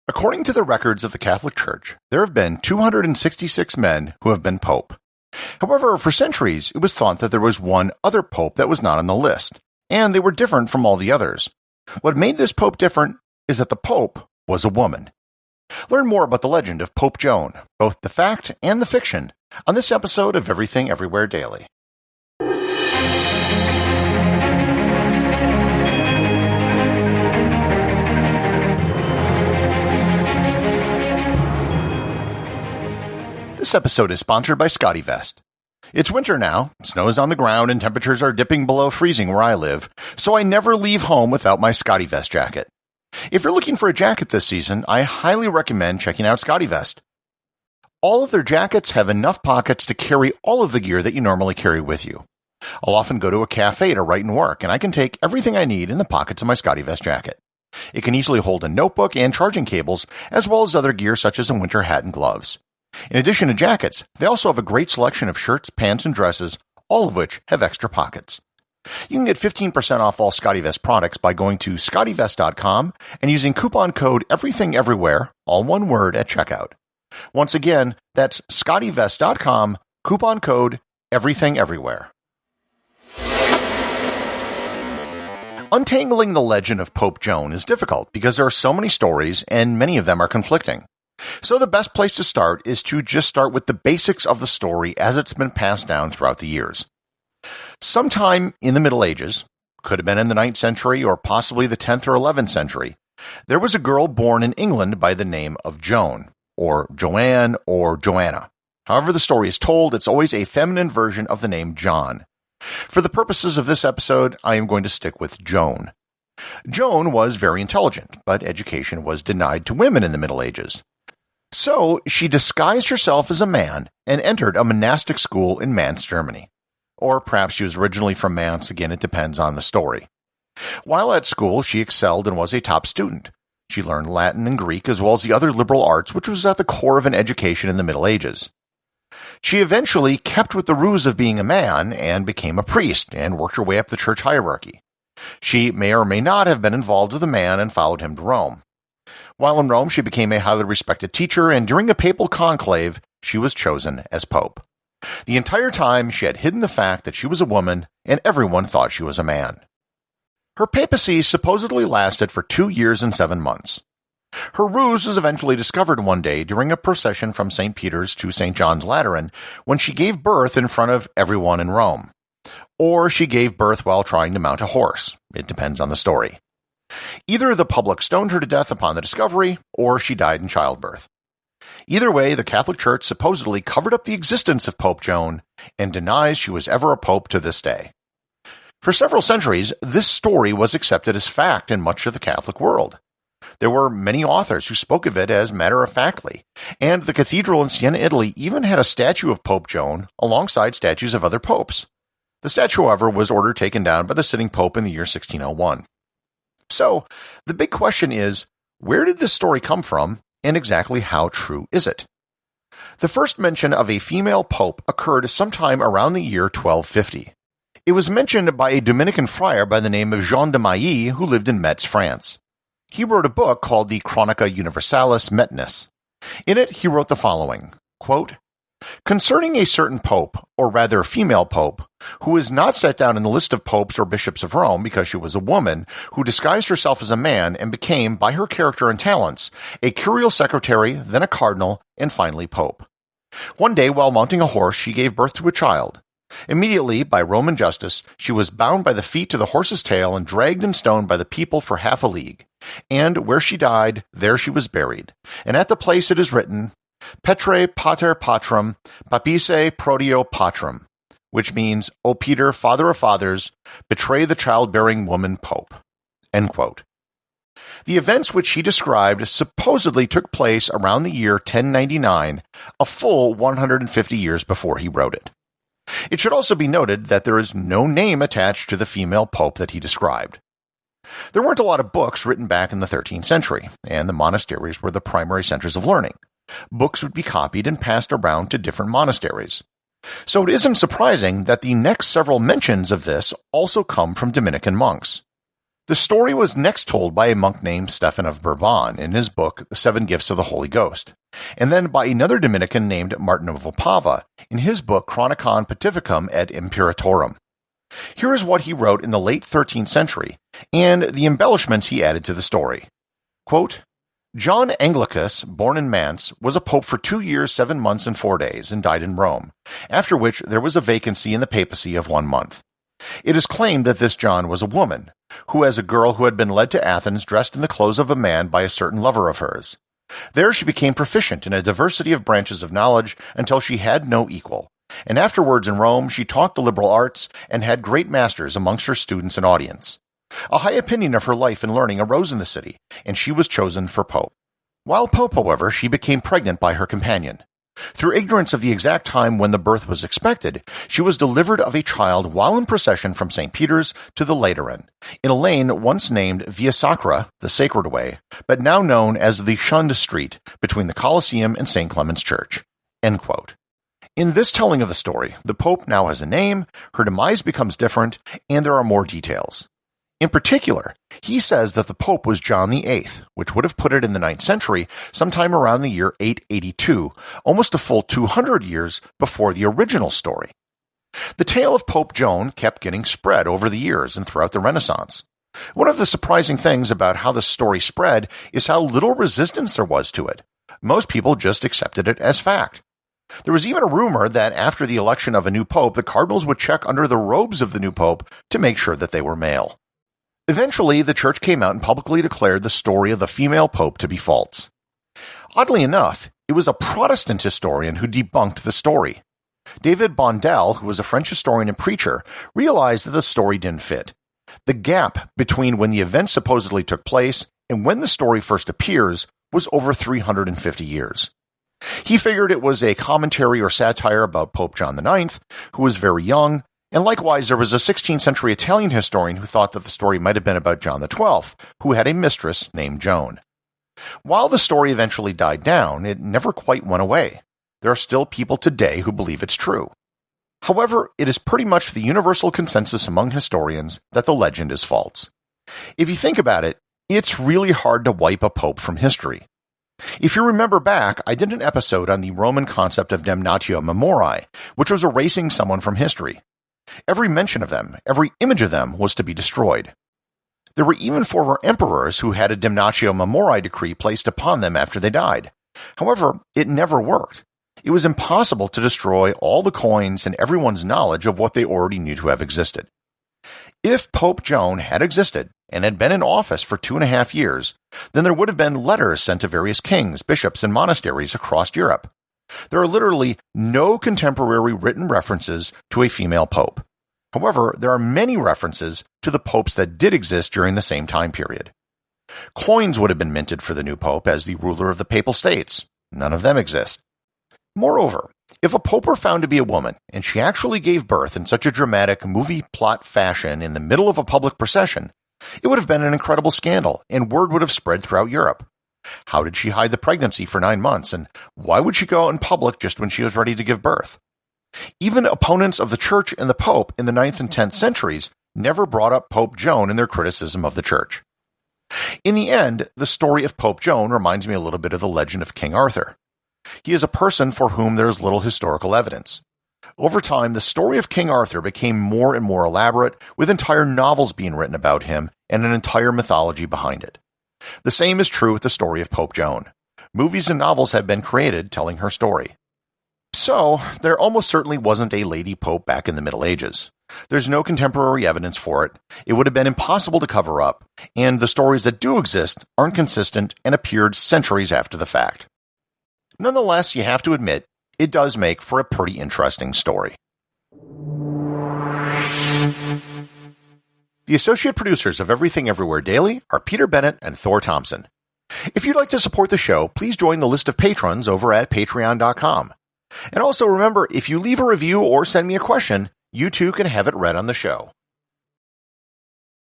According to the records of the Catholic Church, there have been 266 men who have been pope. However, for centuries, it was thought that there was one other pope that was not on the list, and they were different from all the others. What made this pope different is that the pope was a woman. Learn more about the legend of Pope Joan, both the fact and the fiction, on this episode of Everything Everywhere Daily. This episode is sponsored by Scotty Vest. It's winter now, snow's on the ground, and temperatures are dipping below freezing where I live, so I never leave home without my Scotty Vest jacket. If you're looking for a jacket this season, I highly recommend checking out Scotty Vest. All of their jackets have enough pockets to carry all of the gear that you normally carry with you. I'll often go to a cafe to write and work, and I can take everything I need in the pockets of my Scotty Vest jacket. It can easily hold a notebook and charging cables, as well as other gear such as a winter hat and gloves. In addition to jackets, they also have a great selection of shirts, pants, and dresses, all of which have extra pockets. You can get 15% off all Scotty Vest products by going to ScottyVest.com and using coupon code EverythingEverywhere, all one word, at checkout. Once again, that's ScottyVest.com, coupon code EverythingEverywhere. Untangling the legend of Pope Joan is difficult because there are so many stories and many of them are conflicting. So the best place to start is to just start with the basics of the story as it's been passed down throughout the years. Sometime in the Middle Ages, could have been in the 9th century or possibly the 10th or 11th century, there was a girl born in England by the name of Joan, or Joanne, or Joanna. However the story is told, it's always a feminine version of the name John. For the purposes of this episode, I am going to stick with Joan. Joan was very intelligent, but education was denied to women in the Middle Ages. So she disguised herself as a man and entered a monastic school in Mainz, Germany. Or perhaps she was originally from Mainz, again it depends on the story. While at school, she excelled and was a top student. She learned Latin and Greek as well as the other liberal arts, which was at the core of an education in the Middle Ages. She eventually kept with the ruse of being a man and became a priest and worked her way up the church hierarchy. She may or may not have been involved with a man and followed him to Rome. While in Rome, she became a highly respected teacher, and during a papal conclave, she was chosen as pope. The entire time, she had hidden the fact that she was a woman, and everyone thought she was a man. Her papacy supposedly lasted for 2 years and 7 months. Her ruse was eventually discovered one day during a procession from St. Peter's to St. John's Lateran, when she gave birth in front of everyone in Rome. Or she gave birth while trying to mount a horse. It depends on the story. Either the public stoned her to death upon the discovery, or she died in childbirth. Either way, the Catholic Church supposedly covered up the existence of Pope Joan and denies she was ever a pope to this day. For several centuries, this story was accepted as fact in much of the Catholic world. There were many authors who spoke of it as matter-of-factly, and the cathedral in Siena, Italy even had a statue of Pope Joan alongside statues of other popes. The statue, however, was ordered taken down by the sitting pope in the year 1601. So, the big question is, where did this story come from, and exactly how true is it? The first mention of a female pope occurred sometime around the year 1250. It was mentioned by a Dominican friar by the name of Jean de Mailly, who lived in Metz, France. He wrote a book called the Chronica Universalis Metnis. In it, he wrote the following, quote, "Concerning a certain pope, or rather female pope, who is not set down in the list of popes or bishops of Rome because she was a woman, who disguised herself as a man and became, by her character and talents, a curial secretary, then a cardinal, and finally pope. One day, while mounting a horse, she gave birth to a child. Immediately, by Roman justice, she was bound by the feet to the horse's tail and dragged and stoned by the people for half a league. And where she died, there she was buried. And at the place it is written, Petre pater patrum, papice protio patrum, which means, O Peter, father of fathers, betray the childbearing woman pope." End quote. The events which he described supposedly took place around the year 1099, a full 150 years before he wrote it. It should also be noted that there is no name attached to the female pope that he described. There weren't a lot of books written back in the 13th century, and the monasteries were the primary centers of learning. Books would be copied and passed around to different monasteries. So it isn't surprising that the next several mentions of this also come from Dominican monks. The story was next told by a monk named Stephen of Bourbon in his book The Seven Gifts of the Holy Ghost, and then by another Dominican named Martin of Opava in his book Chronicon Pontificum et Imperatorum. Here is what he wrote in the late 13th century, and the embellishments he added to the story. Quote, John Anglicus, born in Mance, was a pope for 2 years, 7 months, and 4 days, and died in Rome, after which there was a vacancy in the papacy of 1 month. It is claimed that this John was a woman, who as a girl who had been led to Athens dressed in the clothes of a man by a certain lover of hers. There she became proficient in a diversity of branches of knowledge until she had no equal, and afterwards in Rome she taught the liberal arts and had great masters amongst her students and audience. A high opinion of her life and learning arose in the city, and she was chosen for pope. While pope, however, she became pregnant by her companion. Through ignorance of the exact time when the birth was expected, she was delivered of a child while in procession from St. Peter's to the Lateran, in a lane once named Via Sacra, the Sacred Way, but now known as the Shunned Street, between the Colosseum and St. Clement's Church. End quote. In this telling of the story, the Pope now has a name, her demise becomes different, and there are more details. In particular, he says that the Pope was John VIII, which would have put it in the 9th century, sometime around the year 882, almost a full 200 years before the original story. The tale of Pope Joan kept getting spread over the years and throughout the Renaissance. One of the surprising things about how the story spread is how little resistance there was to it. Most people just accepted it as fact. There was even a rumor that after the election of a new pope, the cardinals would check under the robes of the new pope to make sure that they were male. Eventually, the church came out and publicly declared the story of the female pope to be false. Oddly enough, it was a Protestant historian who debunked the story. David Bondel, who was a French historian and preacher, realized that the story didn't fit. The gap between when the event supposedly took place and when the story first appears was over 350 years. He figured it was a commentary or satire about Pope John IX, who was very young, and likewise there was a 16th century Italian historian who thought that the story might have been about John XII, who had a mistress named Joan. While the story eventually died down, it never quite went away. There are still people today who believe it's true. However, it is pretty much the universal consensus among historians that the legend is false. If you think about it, it's really hard to wipe a pope from history. If you remember back, I did an episode on the Roman concept of damnatio memoriae, which was erasing someone from history. Every mention of them, every image of them was to be destroyed. There were even former emperors who had a damnatio memoriae decree placed upon them after they died. However, it never worked. It was impossible to destroy all the coins and everyone's knowledge of what they already knew to have existed. If Pope Joan had existed and had been in office for 2.5 years, then there would have been letters sent to various kings, bishops, and monasteries across Europe. There are literally no contemporary written references to a female pope. However, there are many references to the popes that did exist during the same time period. Coins would have been minted for the new pope as the ruler of the Papal States. None of them exist. Moreover, if a pope were found to be a woman, and she actually gave birth in such a dramatic movie plot fashion in the middle of a public procession, it would have been an incredible scandal, and word would have spread throughout Europe. How did she hide the pregnancy for 9 months, and why would she go out in public just when she was ready to give birth? Even opponents of the Church and the Pope in the 9th and 10th centuries never brought up Pope Joan in their criticism of the Church. In the end, the story of Pope Joan reminds me a little bit of the legend of King Arthur. He is a person for whom there is little historical evidence. Over time, the story of King Arthur became more and more elaborate, with entire novels being written about him and an entire mythology behind it. The same is true with the story of Pope Joan. Movies and novels have been created telling her story. So, there almost certainly wasn't a lady pope back in the Middle Ages. There's no contemporary evidence for it. It would have been impossible to cover up, and the stories that do exist aren't consistent and appeared centuries after the fact. Nonetheless, you have to admit, it does make for a pretty interesting story. The associate producers of Everything Everywhere Daily are Peter Bennett and Thor Thomsen. If you'd like to support the show, please join the list of patrons over at patreon.com. And also remember, if you leave a review or send me a question, you too can have it read on the show.